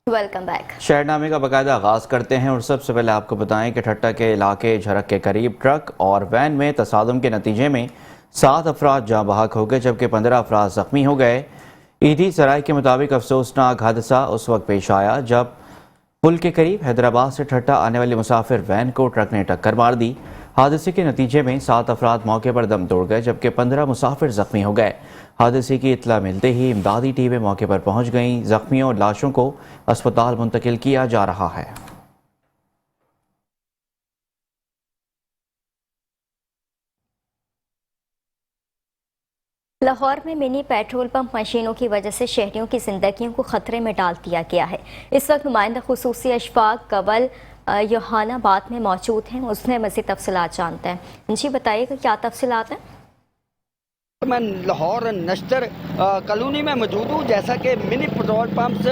Welcome back. शहरनामे का बाकायदा आगाज करते हैं और सबसे पहले आपको बताएं कि ठट्टा के इलाके झरक के करीब ट्रक और वैन में तसादुम के नतीजे में 7 अफराद जाँ बहक हो गए जबकि 15 अफराद जख्मी हो गए। ईदी सराय के मुताबिक अफसोसनाक हादसा उस वक्त पेश आया जब पुल के करीब हैदराबाद से ठट्टा आने वाली मुसाफिर वैन को ट्रक ने टक्कर मार दी। हादसे के नतीजे में 7 अफराद मौके पर दम तोड़ गए जबकि 15 मुसाफिर जख्मी हो गए। हादसे की इत्तला मिलते ही इमदादी टीमें मौके पर पहुंच गईं। जख्मियों और लाशों को अस्पताल मुंतकिल किया जा रहा है। लाहौर में मिनी पेट्रोल पंप मशीनों की वजह से शहरियों की जिंदगियों को खतरे में डाल दिया गया है। इस वक्त नुमाइंदा खुसूसी अशफाक कवल योहानाबाद में मौजूद हैं, उसने मज़ीद तफसीलात जानते हैं। जी बताइएगा क्या तफसीलात हैं। मैं लाहौर नश्तर कॉलोनी में मौजूद हूँ। जैसा कि मिनी पेट्रोल पंप्स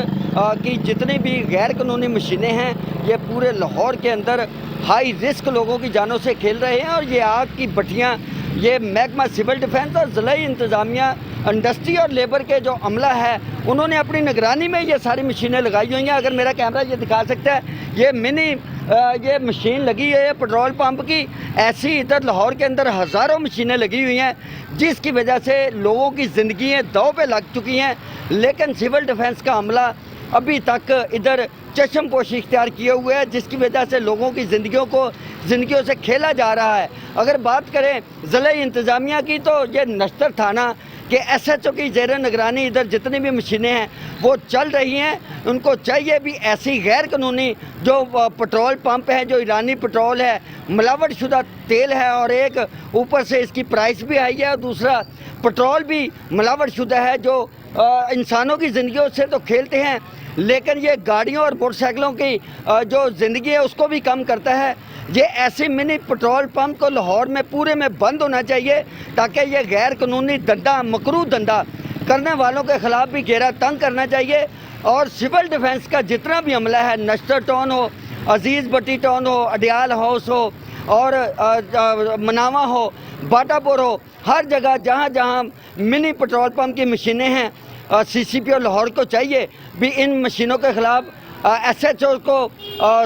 की जितनी भी गैर कानूनी मशीनें हैं ये पूरे लाहौर के अंदर हाई रिस्क लोगों की जानों से खेल रहे हैं और ये आग की भट्टियाँ ये महकमा सिविल डिफेंस और ज़िलाई इंतज़ामिया इंडस्ट्री और लेबर के जो अमला है उन्होंने अपनी निगरानी में ये सारी मशीनें लगाई हुई हैं। अगर मेरा कैमरा ये दिखा सकता है ये मिनी ये मशीन लगी है पेट्रोल पंप की। ऐसी इधर लाहौर के अंदर हज़ारों मशीनें लगी हुई हैं जिसकी वजह से लोगों की ज़िंदगियाँ दांव पे लग चुकी हैं। लेकिन सिविल डिफेंस का अमला अभी तक इधर चश्मपोशी इख्तियार किए हुए है जिसकी वजह से लोगों की ज़िंदगियों से खेला जा रहा है। अगर बात करें ज़िले इंतज़ामिया की तो ये नश्तर थाना के SHO की ज़ेर निगरानी इधर जितनी भी मशीनें हैं वो चल रही हैं। उनको चाहिए भी ऐसी गैर कानूनी जो पेट्रोल पंप है जो ईरानी पेट्रोल है मिलावट शुदा तेल है और एक ऊपर से इसकी प्राइस भी हाई है और दूसरा पेट्रोल भी मिलावट शुदा है जो इंसानों की ज़िंदगियों से तो खेलते हैं लेकिन ये गाड़ियों और मोटरसाइकिलों की जो ज़िंदगी है उसको भी कम करता है। ये ऐसे मिनी पेट्रोल पंप को लाहौर में पूरे में बंद होना चाहिए ताकि ये गैर कानूनी धंधा मकरूह धंधा करने वालों के ख़िलाफ़ भी घेरा तंग करना चाहिए। और सिविल डिफेंस का जितना भी अमला है नश्तर टाउन हो अजीज़ भट्टी टाउन हो अडियाल हाउस हो और मनावा हो बाटापुर हो हर जगह जहाँ जहाँ मिनी पेट्रोल पंप की मशीनें हैं CCP और लाहौर को चाहिए भी इन मशीनों के ख़िलाफ़ SHO को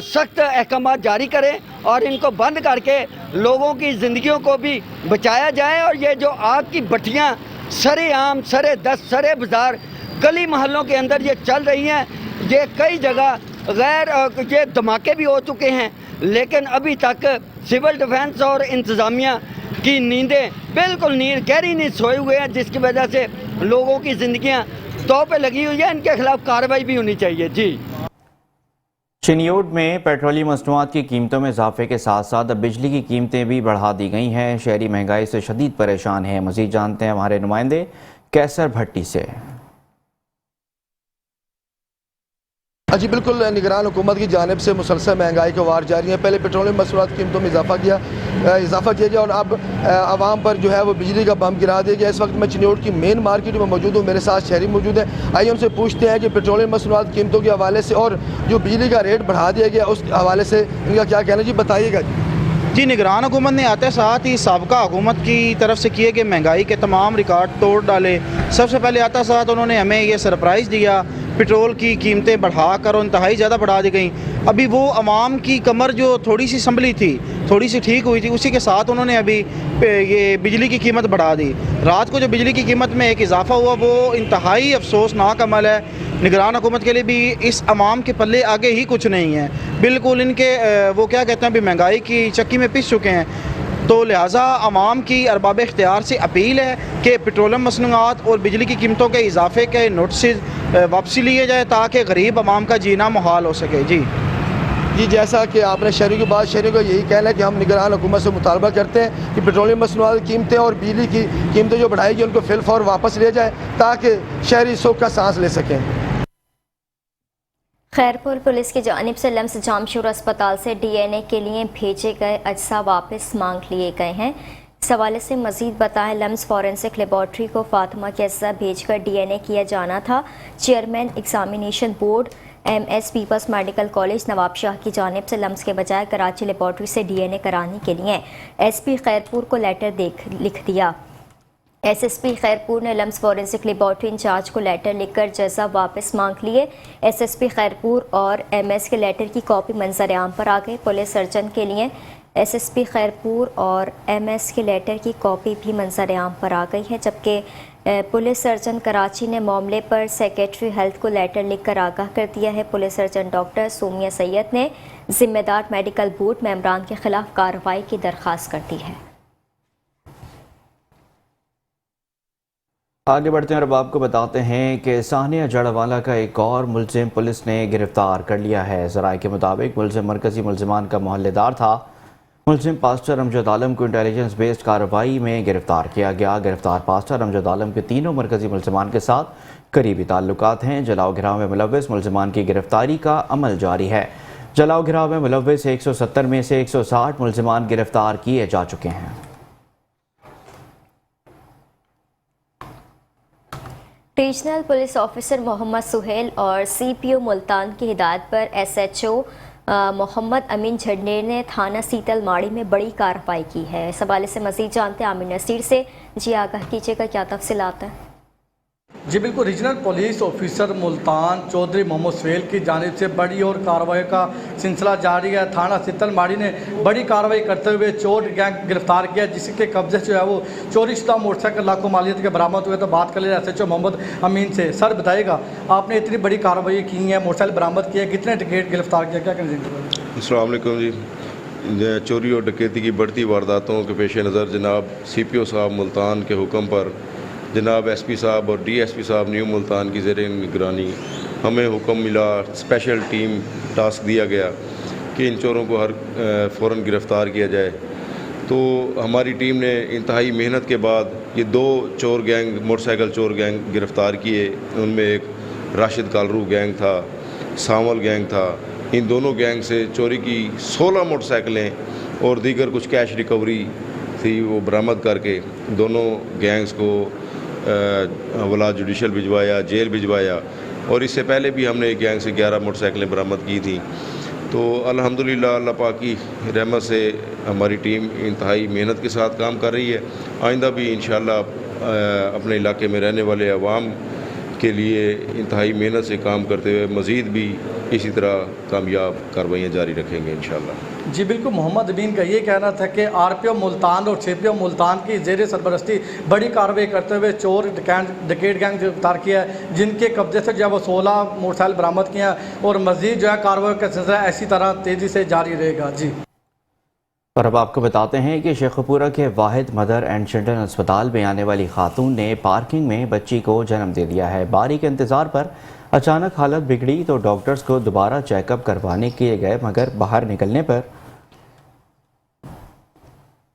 सख्त अहकाम जारी करें और इनको बंद करके लोगों की ज़िंदगियों को भी बचाया जाए। और ये जो आग की भट्टियाँ सरेआम सरे दस सरे बाज़ार गली मोहल्लों के अंदर ये चल रही हैं ये कई जगह गैर ये धमाके भी हो चुके हैं लेकिन अभी तक सिविल डिफेंस और इंतज़ामिया की नींदें बिल्कुल गहरी नींद सोए हुए हैं जिसकी वजह से लोगों की ज़िंदगियाँ दांव पे लगी हुई है। इनके खिलाफ कार्रवाई भी होनी चाहिए। जी चिनियोड में पेट्रोलियम मसनूआत की कीमतों में इजाफे के साथ साथ अब बिजली की कीमतें भी बढ़ा दी गई हैं। शहरी महंगाई से शदीद परेशान हैं। मज़ीद जानते हैं हमारे नुमाइंदे कैसर भट्टी से। जी बिल्कुल, निगरान हुकूमत की जानिब से मुसलसल महंगाई का वार जारी है। पहले पेट्रोलियम मसनूआत की कीमतों में इजाफा किया गया और अब आवाम पर जो है वो बिजली का बम गिरा दिया गया। इस वक्त मैं चिन्योड की मेन मार्केट में मौजूद हूँ, मेरे साथ शहरी मौजूद है। आइए उनसे पूछते हैं कि पेट्रोलियम मसनूआत कीमतों के हवाले से और जो बिजली का रेट बढ़ा दिया गया उस हवाले से इनका क्या कहना जी, बताइएगा। जी, निगरान हुकूमत ने आते साथ ही साबका हुकूमत की तरफ से किए गए महंगाई के तमाम रिकॉर्ड तोड़ डाले। सबसे पहले आता साथ उन्होंने हमें ये सरप्राइज़ दिया, पेट्रोल की कीमतें बढ़ाकर और इंतहाई ज़्यादा बढ़ा दी गई। अभी वो आवाम की कमर जो थोड़ी सी संभली थी, थोड़ी सी ठीक हुई थी, उसी के साथ उन्होंने अभी ये बिजली की कीमत बढ़ा दी। रात को जो बिजली की कीमत में एक इजाफा हुआ वो इंतहाई अफसोसनाक अमल है। निगरान हुकूमत के लिए भी इस आवाम के पल्ले आगे ही कुछ नहीं है। बिल्कुल इनके वो क्या कहते हैं अभी महंगाई की चक्की में पिस चुके हैं। तो लिहाजा आवाम की अरबाब इख्तियार से अपील है कि पेट्रोलियम मसनूआत और बिजली की कीमतों के इजाफे के नोटिस वापसी लिए जाए ताकि गरीब आवाम का जीना मुहाल हो सके। जी, जैसा कि आपने शहरियों की बात, शहरियों का यही कहना है कि हम निगरान हुकूमत से मुतालबा करते हैं कि पेट्रोलियम मसनूआत की कीमतें और बिजली की कीमतें जो बढ़ाई गई उनको फिलफौर वापस लिया जाए ताकि शहरी सुख का सांस ले सकें। खैरपुर पुलिस की जानिब से लम्स जामशूर अस्पताल से DNA के लिए भेजे गए अज्जा वापस मांग लिए गए हैं। इस हवाले से मजीद बताएं, लम्स फॉरेंसिक लेबॉर्ट्री को फातिमा के अज्जा भेजकर DNA किया जाना था। Chairman examination board MS peoples medical college Nawab Shah की जानिब से लम्स के बजाय कराची लेबॉर्ट्री से DNA कराने के लिए SP खैरपुर को लेटर लिख दिया। SSP खैरपुर ने लम्स फॉरेंसिक लेबॉर्ट्री इंचार्ज को लेटर लिखकर जजा वापस मांग लिए। SSP खैरपुर और MS के लेटर की कॉपी मंजर आम पर आ गई। पुलिस सर्जन के लिए SSP खैरपुर और MS के लेटर की कॉपी भी मंजर आम पर आ गई है, जबकि पुलिस सर्जन कराची ने मामले पर सेक्रेटरी हेल्थ को लेटर लिखकर आगाह कर दिया है। पुलिस सर्जन डॉक्टर सोमिया सैयद ने जिम्मेदार मेडिकल बोर्ड मेंबरान के खिलाफ कार्रवाई की दरख्वास्त कर दी है। आगे बढ़ते हैं और अब आपको बताते हैं कि सानिया जड़वाला का एक और मुलजिम पुलिस ने गिरफ्तार कर लिया है। ज़राए के मुताबिक मुलजिम मरकजी मुलजिमान का मोहल्लेदार था। मुलजिम पास्टर अमजद आलम को इंटेलिजेंस बेस्ड कार्रवाई में गिरफ्तार किया गया। गिरफ्तार पास्टर अमजद आलम के तीनों मरकजी मुलजिमान के साथ करीबी ताल्लुकात हैं। जलाओ घिराव में मुलव्वस मुलजिमान की गिरफ्तारी का अमल जारी है। जलाओ घिराव में मुलव्वस 170 में से 160 मुलजिमान गिरफ्तार किए जा चुके हैं। Regional police officer Mohammad Suhail और CPO मुल्तान की हिदायत पर SHO मोहम्मद अमीन झंडेर ने थाना सीतल माड़ी में बड़ी कार्रवाई की है। इस हवाले से मज़ीद जानते हैं आमिर नसीर से। जी आगाह कीजिएगा, क्या तफसीलात हैं? जी बिल्कुल, regional police officer Multan Chaudhry Mohammad Suhail की जानिब से बड़ी और कार्रवाई का सिलसिला जारी है। थाना सीतल माड़ी ने बड़ी कार्रवाई करते हुए चोर गैंग गिरफ्तार किया, जिसके कब्जे से जो है वो चोरी शुदा मोटरसाइकिल लाखों मालियत के बरामद हुए। तो बात कर ले SHO मोहम्मद अमीन से। सर बताइएगा, आपने इतनी बड़ी कार्रवाई की है, मोटरसाइकिल बरामद किया, कितने टिकट गिरफ्तार किया, क्या कहेंगे? अस्सलाम वालेकुम जी। चोरी और डकैती की बढ़ती वारदातों के पेश नज़र जनाब CPO साहब मुल्तान के हुक्म पर जनाब SP साहब और DSP साहब न्यू मुल्तान की ज़ेर निगरानी हमें हुक्म मिला, स्पेशल टीम टास्क दिया गया कि इन चोरों को फ़ौरन गिरफ़्तार किया जाए। तो हमारी टीम ने इंतहाई मेहनत के बाद ये 2 चोर गैंग, मोटरसाइकिल चोर गैंग गिरफ़्तार किए। उनमें एक राशिद कालरू गैंग था, सावल गैंग था। इन दोनों गैंग से चोरी की 16 मोटरसाइकिलें और दीगर कुछ कैश रिकवरी थी, वो बरामद करके दोनों गैंग्स को हवाला जुडिशल भिजवाया, जेल भिजवाया। और इससे पहले भी हमने एक गैंग से 11 मोटरसाइकिलें बरामद की थी। तो अल्हम्दुलिल्लाह अल्लाह पाक की रहमत से हमारी टीम इंतहाई मेहनत के साथ काम कर रही है। आइंदा भी इंशाअल्लाह अपने इलाके में रहने वाले अवाम के लिए इंतहाई मेहनत से काम करते हुए मज़ीद भी इसी तरह कामयाब कार्रवाइयाँ जारी रखेंगे इंशाअल्लाह। जी बिल्कुल, मोहम्मद अमीन का ये कहना था कि RPO मुल्तान और CPO मुल्तान की ज़ेर सरबरस्ती बड़ी कार्रवाई करते हुए चोर डकैत गैंग गिरफ्तार किया है, जिनके कब्जे से जो है वो 16 मोटरसाइकिल बरामद किया और मज़ीद जो है कार्रवाई का सिलसिला इसी तरह तेज़ी से जारी रहेगा। जी और अब आपको बताते हैं कि शेखपुरा के वाहिद मदर एंड चिल्ड्रन अस्पताल में आने वाली खातून ने पार्किंग में बच्ची को जन्म दे दिया है। बारी के इंतज़ार पर अचानक हालत बिगड़ी तो डॉक्टर्स को दोबारा चेकअप करवाने के लिए गए, मगर बाहर निकलने पर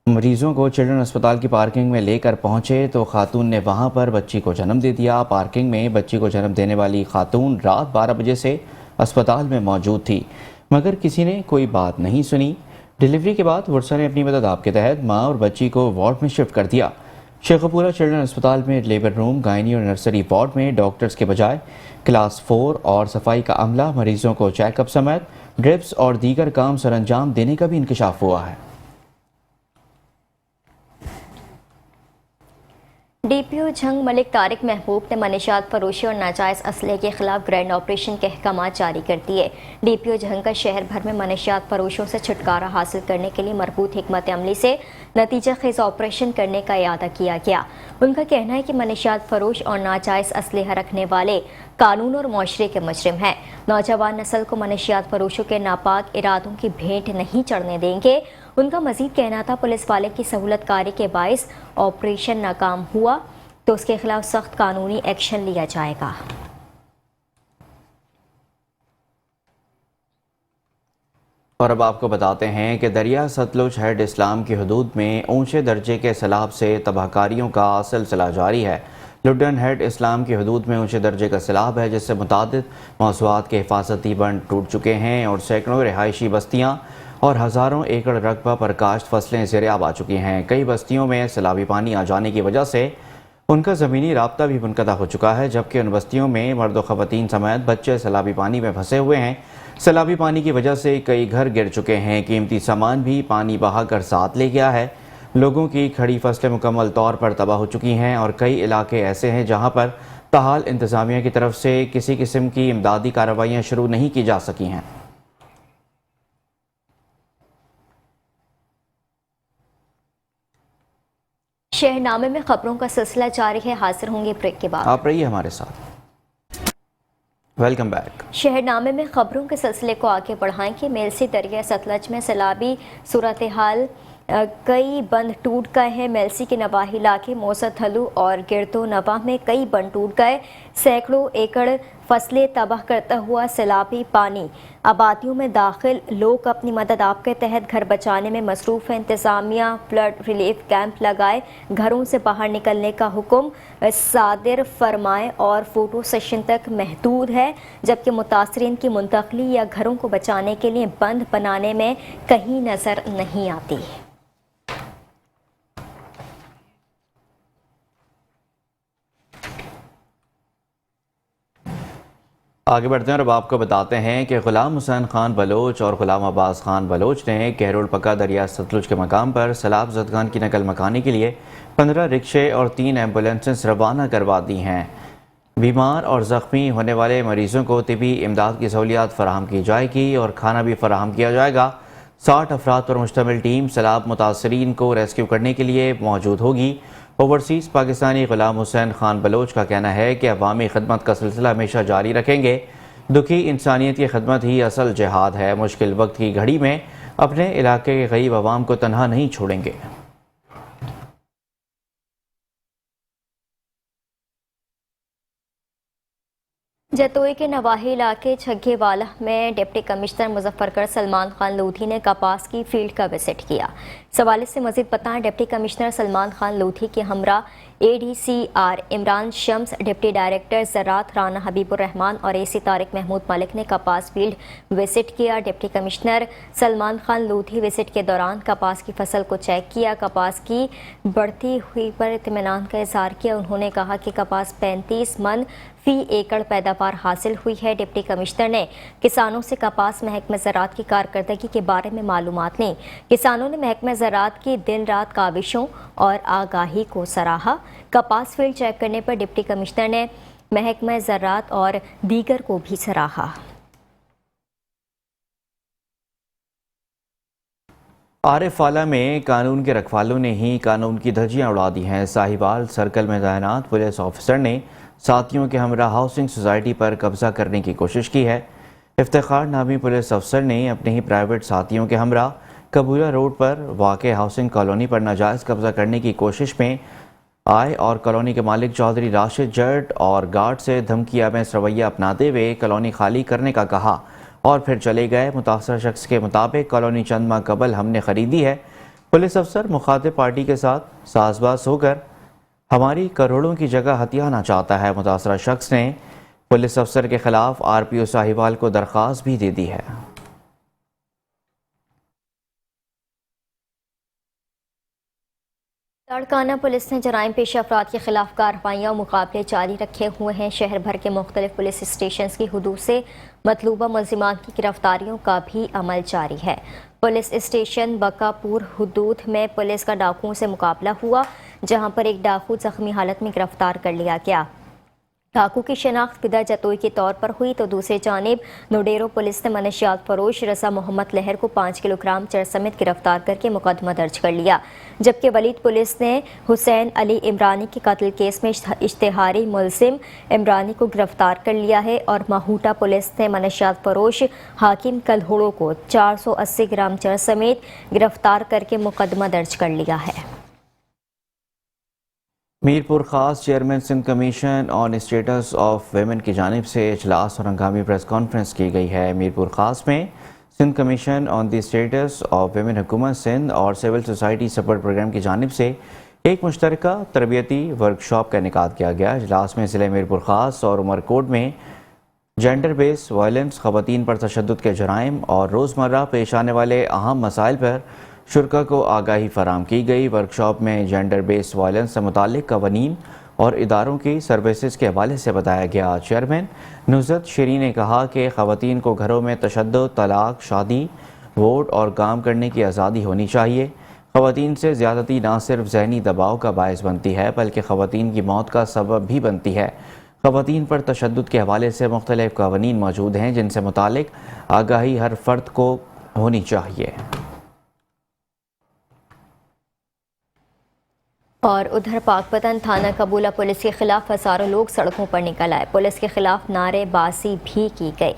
मरीजों को चिल्ड्रन अस्पताल की पार्किंग में लेकर पहुंचे तो खातून ने वहां पर बच्ची को जन्म दे दिया। पार्किंग में बच्ची को जन्म देने वाली खातून रात 12 बजे से अस्पताल में मौजूद थी, मगर किसी ने कोई बात नहीं सुनी। डिलीवरी के बाद वर्षा ने अपनी मदद के तहत मां और बच्ची को वार्ड में शिफ्ट कर दिया। शेखपुरा चिल्ड्रन अस्पताल में लेबर रूम, गायनी और नर्सरी वार्ड में डॉक्टर्स के बजाय क्लास 4 और सफाई का अमला मरीजों को चेकअप समेत ड्रिप्स और दीगर काम सरंजाम देने का भी इंकशाफ हुआ है। DPO झंग मलिक तारिक महबूब ने मनशियात फरोशी और नाजायज़ असले के खिलाफ ग्रैंड ऑपरेशन के अहकामात जारी कर दिए। DPO झंग का शहर भर में मनशियात फरोशों से छुटकारा हासिल करने के लिए मरबूत हिकमत अमली से नतीजा खेज ऑपरेशन करने का इरादा किया गया। उनका कहना है कि मनशियात फरोश और नाजायज़ असलहा रखने वाले कानून और मुआशरे के मुजरिम हैं। नौजवान नस्ल को मनशियात फरोशों के नापाक इरादों की भेंट नहीं चढ़ने देंगे। उनका मजीद कहना था, पुलिस वाले की सहूलत कारी के बाइस ऑपरेशन नाकाम हुआ तो उसके खिलाफ सख्त कानूनी एक्शन लिया जाएगा। और अब आपको बताते हैं कि दरिया सतलुज हेड इस्लाम की हदूद में ऊंचे दर्जे के सैलाब से तबाहकारियों का सिलसिला जारी है। लुडन हेड इस्लाम की हदूद में ऊंचे दर्जे का सैलाब है, जिससे मुतादिद मौसूआत के हिफाजती बंद टूट चुके हैं और सैकड़ों रिहायशी बस्तियाँ और हज़ारों एकड़ रकबा पर काश्त फसलें ज़ेर-ए-आब आ चुकी हैं। कई बस्तियों में सैलाबी पानी आ जाने की वजह से उनका ज़मीनी राब्ता भी मुनक़ता हो चुका है, जबकि उन बस्तियों में मर्द व ख़वातीन समेत बच्चे सैलाबी पानी में फंसे हुए हैं। सैलाबी पानी की वजह से कई घर गिर चुके हैं, कीमती सामान भी पानी बहा कर साथ ले गया है। لوگوں کی کھڑی فصلیں مکمل طور پر تباہ ہو چکی ہیں اور کئی علاقے ایسے ہیں جہاں پر تاحال انتظامیہ کی طرف سے کسی قسم کی امدادی کارروائیاں شروع نہیں کی جا سکی ہیں۔ شہرنامے میں خبروں کا سلسلہ جاری ہے، حاضر ہوں گے بریک کے بعد۔ آپ رہیے ہمارے ساتھ۔ Welcome back. شہرنامے میں خبروں کے سلسلے کو آگے بڑھائیں کہ میلسی دریا ستلج میں سیلابی صورتحال، کئی بند ٹوٹ گئے ہیں۔ میلسی کے نواحی علاقے موسا تھلو اور گردو نواح میں کئی بند ٹوٹ گئے۔ سینکڑوں ایکڑ فصلیں تباہ کرتا ہوا سیلابی پانی آبادیوں میں داخل، لوگ اپنی مدد آپ کے تحت گھر بچانے میں مصروف ہیں۔ انتظامیہ فلڈ ریلیف کیمپ لگائے، گھروں سے باہر نکلنے کا حکم صادر فرمائے اور فوٹو سیشن تک محدود ہے، جبکہ متاثرین کی منتقلی یا گھروں کو بچانے کے لیے بند بنانے میں کہیں نظر نہیں آتی۔ آگے بڑھتے ہیں اور اب آپ کو بتاتے ہیں کہ غلام حسین خان بلوچ اور غلام عباس خان بلوچ نے کہرول پکا دریا ستلج کے مقام پر سیلاب زدگان کی نقل مکانی کے لیے 15 رکشے اور 3 ایمبولینسز روانہ کروا دی ہیں۔ بیمار اور زخمی ہونے والے مریضوں کو طبی امداد کی سہولیات فراہم کی جائے گی اور کھانا بھی فراہم کیا جائے گا۔ 60 افراد پر مشتمل ٹیم سیلاب متاثرین کو ریسکیو کرنے کے لیے موجود ہوگی۔ اوورسیز پاکستانی غلام حسین خان بلوچ کا کہنا ہے کہ عوامی خدمت کا سلسلہ ہمیشہ جاری رکھیں گے۔ دکھی انسانیت کی خدمت ہی اصل جہاد ہے۔ مشکل وقت کی گھڑی میں اپنے علاقے کے غریب عوام کو تنہا نہیں چھوڑیں گے۔ جتوئی کے نواحی علاقے چھگے والا میں ڈپٹی کمشنر مظفرگڑھ سلمان خان لودھی نے کپاس کی فیلڈ کا وزٹ کیا۔ اس حوالے سے مزید بتائیں ڈپٹی کمشنر سلمان خان لودھی کے ہمراہ ADCR عمران شمس، ڈپٹی ڈائریکٹر زراعت رانا حبیب الرحمان اور AC طارق محمود ملک نے کپاس فیلڈ وزٹ کیا۔ Deputy commissioner Salman Khan Lodhi visit کے دوران کپاس کی فصل کو چیک کیا، کپاس کی بڑھتی ہوئی پر اطمینان کا اظہار کیا۔ انہوں نے کہا کہ کپاس 35 من فی ایکڑ پیداوار حاصل ہوئی ہے۔ ڈپٹی کمشنر نے کسانوں سے کپاس محکمہ زراعت کی کارکردگی کے بارے میں معلومات لیں۔ کسانوں نے محکمہ زراعت کی دن رات کاوشوں اور آگاہی کو سراہا۔ کپاس فیلڈ چیک کرنے پر ڈپٹی کمشنر نے محکمہ زراعت اور دیگر کو بھی سراہا۔ عارف والا میں قانون کے رکھوالوں نے ہی قانون کی دھجیاں اڑا دی ہیں۔ ساہیوال سرکل میں تعینات پولیس آفیسر نے ساتھیوں کے ہمراہ ہاؤسنگ سوسائٹی پر قبضہ کرنے کی کوشش کی ہے۔ افتخار نامی پولیس افسر نے اپنے ہی پرائیویٹ ساتھیوں کے ہمراہ قبولہ روڈ پر واقع ہاؤسنگ کالونی پر ناجائز قبضہ کرنے کی کوشش میں آئے اور کالونی کے مالک چودھری راشد جٹ اور گارڈ سے دھمکی آمیز رویہ اپناتے ہوئے کالونی خالی کرنے کا کہا اور پھر چلے گئے۔ متاثرہ شخص کے مطابق کالونی چند ماہ قبل ہم نے خریدی ہے۔ پولیس افسر مخاطب پارٹی کے ساتھ ساز باز ہو کر ہماری کروڑوں کی جگہ ہتھیانا چاہتا ہے۔ متاثرہ شخص نے پولیس افسر کے خلاف RPO ساہیوال کو درخواست بھی دے دی ہے۔ لاڑکانہ پولیس نے جرائم پیشہ افراد کے خلاف کارروائیاں اور مقابلے جاری رکھے ہوئے ہیں۔ شہر بھر کے مختلف پولیس اسٹیشنز کی حدود سے مطلوبہ ملزمان کی گرفتاریوں کا بھی عمل جاری ہے۔ پولیس اسٹیشن بکا پور حدود میں پولیس کا ڈاکوؤں سے مقابلہ ہوا، جہاں پر ایک ڈاکو زخمی حالت میں گرفتار کر لیا گیا۔ ڈاکو کی شناخت پدر جتوئی کے طور پر ہوئی تو دوسری جانب نوڈیرو پولیس نے منشیات فروش رضا محمد لہر کو 5 کلو گرام چرس سمیت گرفتار کر کے مقدمہ درج کر لیا، جبکہ ولید پولیس نے حسین علی عمرانی کے قتل کیس میں اشتہاری ملزم عمرانی کو گرفتار کر لیا ہے اور ماہوٹہ پولیس نے منشیات فروش حاکم کلہوڑو کو 480 گرام چرس سمیت گرفتار کر کے مقدمہ درج کر لیا ہے۔ Mirpur Khas chairman Sindh commission on status of women کی جانب سے اجلاس اور ہنگامی پریس کانفرنس کی گئی ہے۔ میرپور خاص میں Sindh commission on the status of women حکومت سندھ اور سول سوسائٹی سپورٹ پروگرام کی جانب سے ایک مشترکہ تربیتی ورکشاپ کا انعقاد کیا گیا۔ اجلاس میں ضلع میرپور خاص اور عمرکوٹ میں جینڈر بیس وائلنس، خواتین پر تشدد کے جرائم اور روزمرہ پیش آنے والے اہم مسائل پر شرکاء کو آگاہی فراہم کی گئی۔ ورکشاپ میں جینڈر بیس وائلنس سے متعلق قوانین اور اداروں کی سروسز کے حوالے سے بتایا گیا۔ چیئرمین نصرت شیریں نے کہا کہ خواتین کو گھروں میں تشدد، طلاق، شادی، ووٹ اور کام کرنے کی آزادی ہونی چاہیے۔ خواتین سے زیادتی نہ صرف ذہنی دباؤ کا باعث بنتی ہے بلکہ خواتین کی موت کا سبب بھی بنتی ہے۔ خواتین پر تشدد کے حوالے سے مختلف قوانین موجود ہیں جن سے متعلق آگاہی ہر فرد کو ہونی چاہیے۔ اور ادھر پاک پتن تھانہ قبولہ پولیس کے خلاف ہزاروں لوگ سڑکوں پر نکل آئے۔ پولیس کے خلاف نعرے بازی بھی کی گئی۔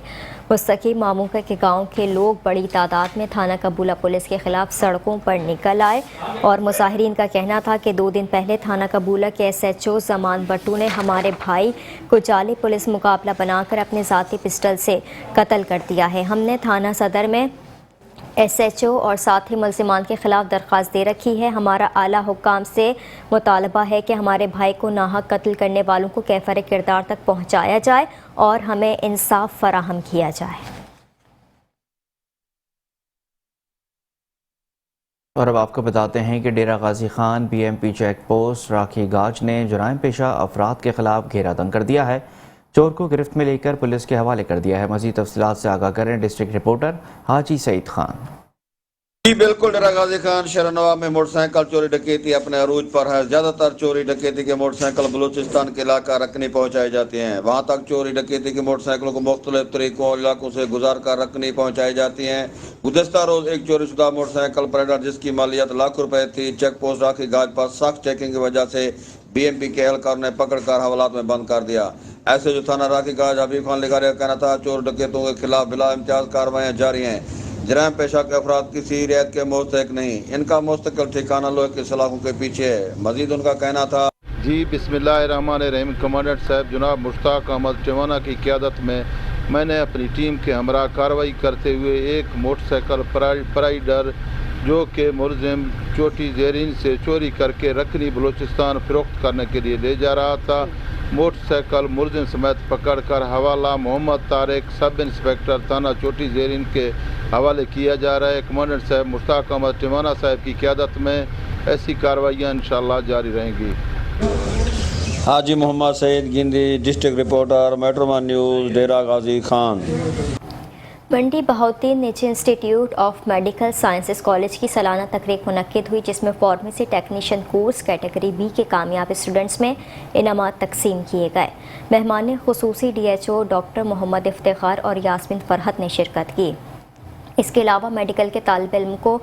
مستقیم ماموکہ کے گاؤں کے لوگ بڑی تعداد میں تھانہ قبولہ پولیس کے خلاف سڑکوں پر نکل آئے اور مظاہرین کا کہنا تھا کہ 2 دن پہلے تھانہ قبولہ کے SHO زمان بٹو نے ہمارے بھائی کو جعلی پولیس مقابلہ بنا کر اپنے ذاتی پسٹل سے قتل کر دیا ہے۔ ہم نے تھانہ صدر میں SHO اور ساتھی ملزمان کے خلاف درخواست دے رکھی ہے۔ ہمارا اعلیٰ حکام سے مطالبہ ہے کہ ہمارے بھائی کو ناحق قتل کرنے والوں کو کیفر کردار تک پہنچایا جائے اور ہمیں انصاف فراہم کیا جائے۔ اور اب آپ کو بتاتے ہیں کہ Dera Ghazi Khan BMP check post Rakhi Gaj نے جرائم پیشہ افراد کے خلاف گھیرا بند کر دیا ہے۔ چور کو گرفت میں لے کر پولیس کے حوالے کر دیا ہے۔ مزید تفصیلات سے آگاہ کریں ڈسٹرکٹ رپورٹر حاجی سعید خان۔ جی بالکل، ڈیرہ غازی خان شہر نواں میں موٹر سائیکل چوری ڈکیتی اپنے عروج پر ہے۔ زیادہ تر چوری ڈکیتی کے موٹر سائیکل بلوچستان کے علاقہ رکنی پہنچائے جاتے ہیں۔ وہاں تک چوری ڈکیتی کے موٹر سائیکلوں کو مختلف طریقوں اور علاقوں سے گزار کر رکنی پہنچائی جاتی ہیں۔ گزشتہ روز ایک چوری شدہ موٹر سائیکل پریڈر جس کی مالیت لاکھ روپے تھی، چیک پوسٹ راکھی گاج پر سخت چیکنگ کی وجہ سے BMP کے اہلکاروں نے پکڑ کر حوالات میں بند کر دیا۔ ایسے جو تھانہ راکھی گاج حبیب خان لگاری کا کہنا تھا چور ڈکیتوں کے خلاف بلا امتیاز کارروائیاں جاری ہیں۔ جرائم پیشہ کے افراد کسی رعایت کے مستحق نہیں، ان کا مستقل ٹھکانہ لوہے کے سلاخوں کے پیچھے ہے۔ مزید ان کا کہنا تھا جی بسم اللہ الرحمن الرحیم، کمانڈنٹ صاحب جناب مشتاق احمد ٹیوانہ کی قیادت میں نے اپنی ٹیم کے ہمراہ کارروائی کرتے ہوئے ایک موٹر سائیکل پرائیڈر جو کہ ملزم چوٹی زیرین سے چوری کر کے رکنی بلوچستان فروخت کرنے کے لیے لے جا رہا تھا، موٹر سائیکل ملزم سمیت پکڑ کر حوالہ محمد طارق سب انسپیکٹر تھانہ چوٹی زیرین کے حوالے کیا جا رہا ہے۔ کمانڈنٹ صاحب مشتاق احمد ٹیوانہ صاحب کی قیادت میں ایسی کارروائیاں انشاءاللہ جاری رہیں گی۔ حاجی محمد سعید گندی، ڈسٹرکٹ رپورٹر میٹرومان نیوز، ڈیرہ غازی خان۔ منڈی بہاؤدین نجی institute of medical sciences college کی سالانہ تقریب منعقد ہوئی جس میں pharmacy technician course category B کے کامیاب اسٹوڈنٹس میں انعامات تقسیم کیے گئے۔ مہمان خصوصی DHO ڈاکٹر محمد افتخار اور یاسمین فرحت نے شرکت کی۔ اس کے علاوہ میڈیکل کے طالب علم کو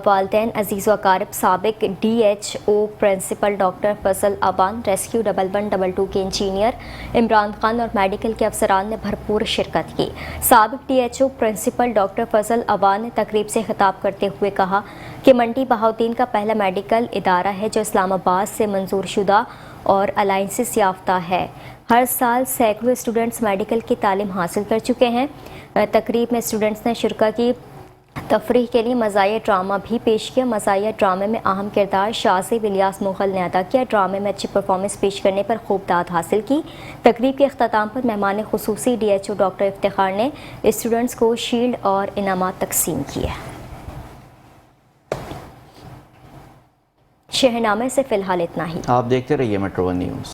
والدین عزیز و اقارب، سابق DHO پرنسپل ڈاکٹر فضل اوان، ریسکیو 1112 کے انجینئر عمران خان اور میڈیکل کے افسران نے بھرپور شرکت کی۔ سابق DHO پرنسپل ڈاکٹر فضل اوان نے تقریب سے خطاب کرتے ہوئے کہا کہ منڈی بہاؤدین کا پہلا میڈیکل ادارہ ہے جو اسلام آباد سے منظور شدہ اور الائنسز یافتہ ہے۔ ہر سال سینکڑوں اسٹوڈنٹس میڈیکل کی تعلیم حاصل کر چکے ہیں۔ تقریب میں اسٹوڈنٹس نے شرکت کی۔ تفریح کے لیے مزاحیہ ڈرامہ بھی پیش کیا۔ مزاحیہ ڈرامے میں اہم کردار شازیب الیاس مغل نے ادا کیا۔ ڈرامے میں اچھی پرفارمنس پیش کرنے پر خوب داد حاصل کی۔ تقریب کے اختتام پر مہمان خصوصی DHO ڈاکٹر افتخار نے اسٹوڈنٹس کو شیلڈ اور انعامات تقسیم کیے۔ شہرنامے سے فی الحال اتنا ہی۔ آپ دیکھتے رہیے میٹرو ون نیوز۔